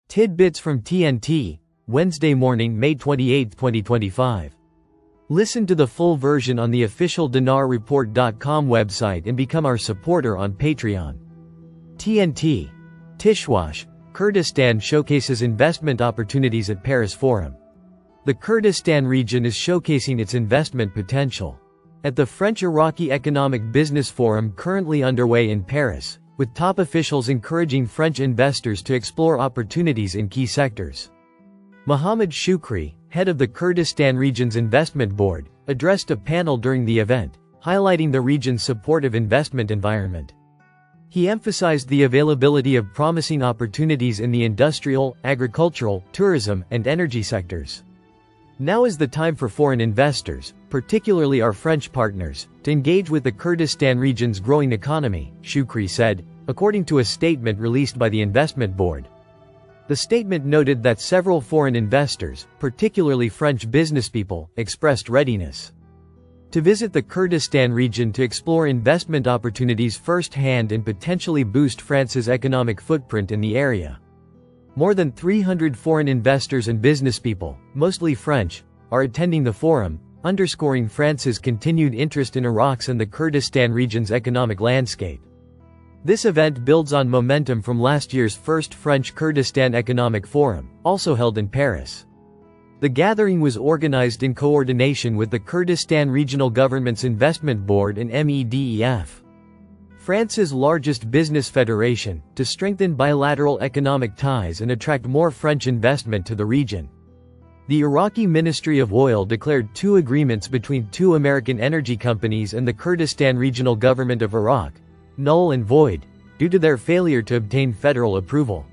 Tidbits from TNT, Wednesday morning, May 28, 2025. Listen to the full version on the official dinarreport.com website and become our supporter on Patreon. TNT. Tishwash, Kurdistan showcases investment opportunities at Paris Forum. The Kurdistan region is showcasing its investment potential. At the French-Iraqi Economic Business Forum currently underway in Paris, with top officials encouraging French investors to explore opportunities in key sectors. Mohammed Shukri, head of the Kurdistan region's investment board, addressed a panel during the event, highlighting the region's supportive investment environment. He emphasized the availability of promising opportunities in the industrial, agricultural, tourism, and energy sectors. Now is the time for foreign investors, particularly our French partners, to engage with the Kurdistan region's growing economy, Shukri said, according to a statement released by the investment board. The statement noted that several foreign investors, particularly French businesspeople, expressed readiness to visit the Kurdistan region to explore investment opportunities firsthand and potentially boost France's economic footprint in the area. More than 300 foreign investors and businesspeople, mostly French, are attending the forum, underscoring France's continued interest in Iraq's and the Kurdistan region's economic landscape. This event builds on momentum from last year's first French Kurdistan Economic Forum, also held in Paris. The gathering was organized in coordination with the Kurdistan Regional Government's Investment Board and MEDEF, France's largest business federation, to strengthen bilateral economic ties and attract more French investment to the region. The Iraqi Ministry of Oil declared two agreements between two American energy companies and the Kurdistan Regional Government of Iraq null and void, due to their failure to obtain federal approval.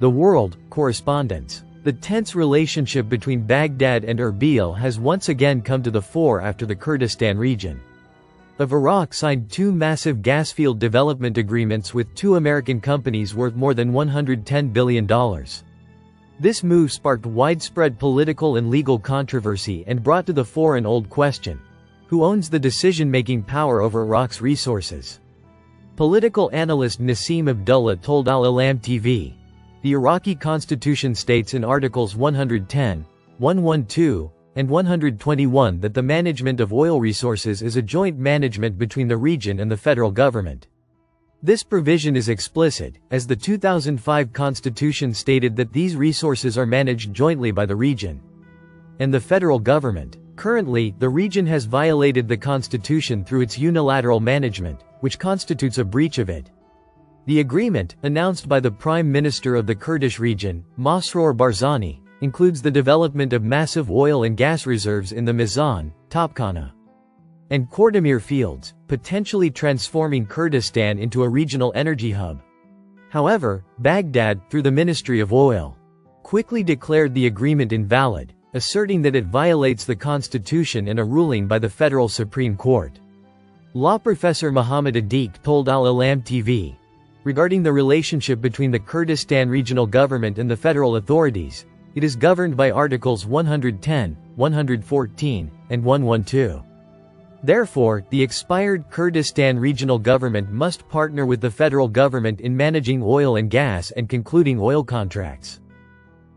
The World correspondence. The tense relationship between Baghdad and Erbil has once again come to the fore after the Kurdistan region of Iraq signed two massive gas field development agreements with two American companies worth more than $110 billion. This move sparked widespread political and legal controversy and brought to the fore an old question: who owns the decision-making power over Iraq's resources? Political analyst Nassim Abdullah told Al-Alam TV, "The Iraqi constitution states in Articles 110, 112, and 121 that the management of oil resources is a joint management between the region and the federal government. This provision is explicit, as the 2005 constitution stated that these resources are managed jointly by the region and the federal government. Currently, the region has violated the constitution through its unilateral management, which constitutes a breach of it." The agreement, announced by the Prime Minister of the Kurdish region, Masroor Barzani, includes the development of massive oil and gas reserves in the Mizan, Topkana, and Kordamir fields, potentially transforming Kurdistan into a regional energy hub. However, Baghdad, through the Ministry of Oil, quickly declared the agreement invalid, asserting that it violates the constitution and a ruling by the Federal Supreme Court. Law professor Mohammed Adik told Al-Alam TV, regarding the relationship between the Kurdistan regional government and the federal authorities, it is governed by Articles 110, 114, and 112. Therefore, the expired Kurdistan regional government must partner with the federal government in managing oil and gas and concluding oil contracts.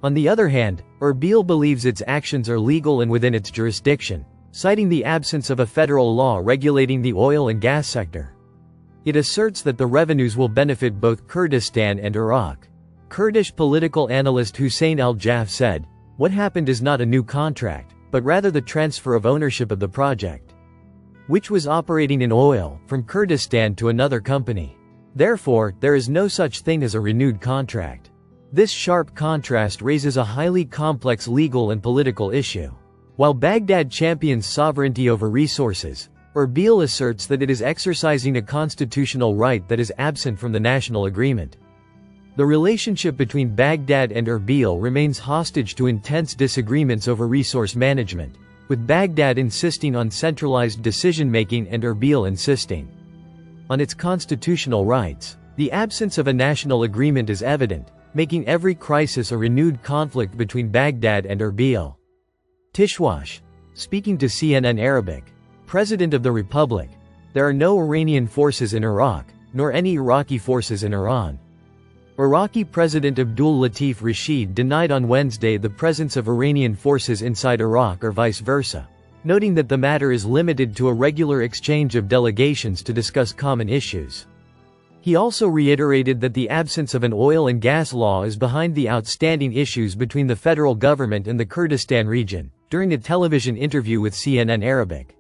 On the other hand, Erbil believes its actions are legal and within its jurisdiction, citing the absence of a federal law regulating the oil and gas sector. It asserts that the revenues will benefit both Kurdistan and Iraq. Kurdish political analyst Hussein al-Jaf said, "What happened is not a new contract, but rather the transfer of ownership of the project, which was operating in oil, from Kurdistan to another company. Therefore, there is no such thing as a renewed contract." This sharp contrast raises a highly complex legal and political issue. While Baghdad champions sovereignty over resources, Erbil asserts that it is exercising a constitutional right that is absent from the national agreement. The relationship between Baghdad and Erbil remains hostage to intense disagreements over resource management, with Baghdad insisting on centralized decision-making and Erbil insisting on its constitutional rights. The absence of a national agreement is evident, making every crisis a renewed conflict between Baghdad and Erbil. Tishwash. Speaking to CNN Arabic, President of the Republic, "There are no Iranian forces in Iraq, nor any Iraqi forces in Iran. Iraqi President Abdul Latif Rashid denied on Wednesday the presence of Iranian forces inside Iraq or vice versa, noting that the matter is limited to a regular exchange of delegations to discuss common issues. He also reiterated that the absence of an oil and gas law is behind the outstanding issues between the federal government and the Kurdistan region, during a television interview with CNN Arabic.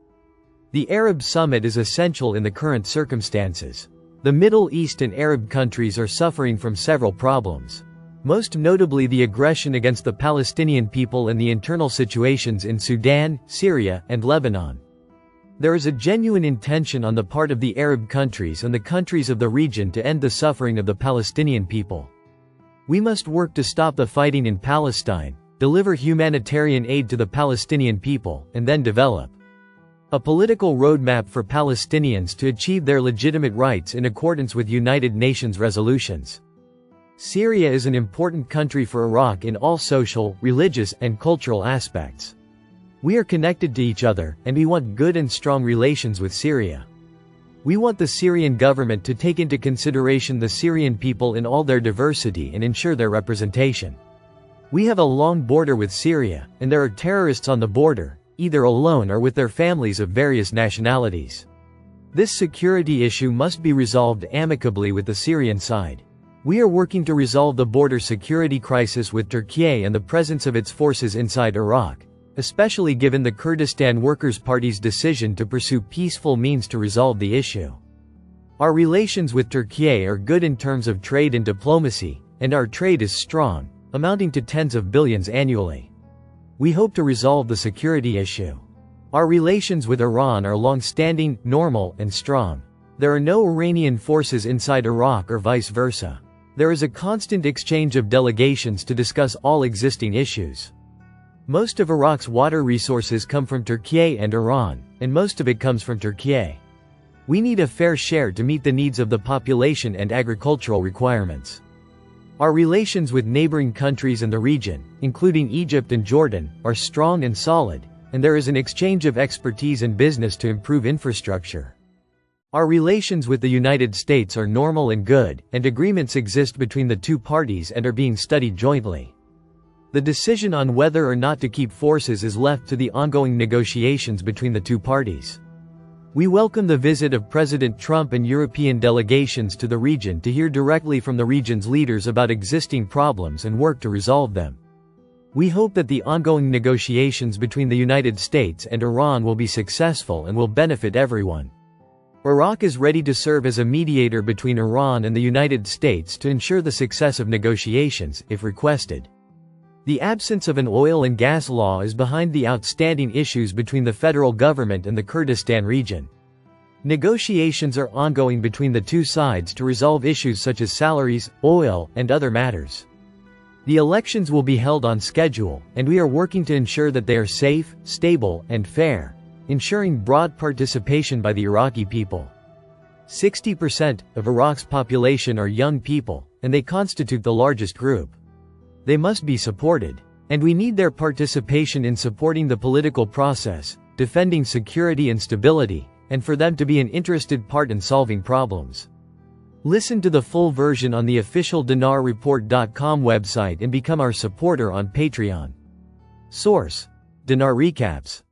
The Arab Summit is essential in the current circumstances. The Middle East and Arab countries are suffering from several problems, most notably the aggression against the Palestinian people and the internal situations in Sudan, Syria, and Lebanon. There is a genuine intention on the part of the Arab countries and the countries of the region to end the suffering of the Palestinian people. We must work to stop the fighting in Palestine, deliver humanitarian aid to the Palestinian people, and then develop a political roadmap for Palestinians to achieve their legitimate rights in accordance with United Nations resolutions. Syria is an important country for Iraq in all social, religious, and cultural aspects. We are connected to each other, and we want good and strong relations with Syria. We want the Syrian government to take into consideration the Syrian people in all their diversity and ensure their representation. We have a long border with Syria, and there are terrorists on the border, either alone or with their families of various nationalities. This security issue must be resolved amicably with the Syrian side. We are working to resolve the border security crisis with Turkey and the presence of its forces inside Iraq, especially given the Kurdistan Workers' Party's decision to pursue peaceful means to resolve the issue. Our relations with Turkey are good in terms of trade and diplomacy, and our trade is strong, amounting to tens of billions annually. We hope to resolve the security issue. Our relations with Iran are long-standing, normal, and strong. There are no Iranian forces inside Iraq or vice versa. There is a constant exchange of delegations to discuss all existing issues. Most of Iraq's water resources come from Turkey and Iran, and most of it comes from Turkey. We need a fair share to meet the needs of the population and agricultural requirements. Our relations with neighboring countries in the region, including Egypt and Jordan, are strong and solid, and there is an exchange of expertise and business to improve infrastructure. Our relations with the United States are normal and good, and agreements exist between the two parties and are being studied jointly. The decision on whether or not to keep forces is left to the ongoing negotiations between the two parties. We welcome the visit of President Trump and European delegations to the region to hear directly from the region's leaders about existing problems and work to resolve them. We hope that the ongoing negotiations between the United States and Iran will be successful and will benefit everyone. Iraq is ready to serve as a mediator between Iran and the United States to ensure the success of negotiations, if requested. The absence of an oil and gas law is behind the outstanding issues between the federal government and the Kurdistan region. Negotiations are ongoing between the two sides to resolve issues such as salaries, oil, and other matters. The elections will be held on schedule, and we are working to ensure that they are safe, stable, and fair, ensuring broad participation by the Iraqi people. 60% of Iraq's population are young people, and they constitute the largest group. They must be supported. And we need their participation in supporting the political process, defending security and stability, and for them to be an interested part in solving problems. Listen to the full version on the official dinarreport.com website and become our supporter on Patreon. Source: Dinar Recaps.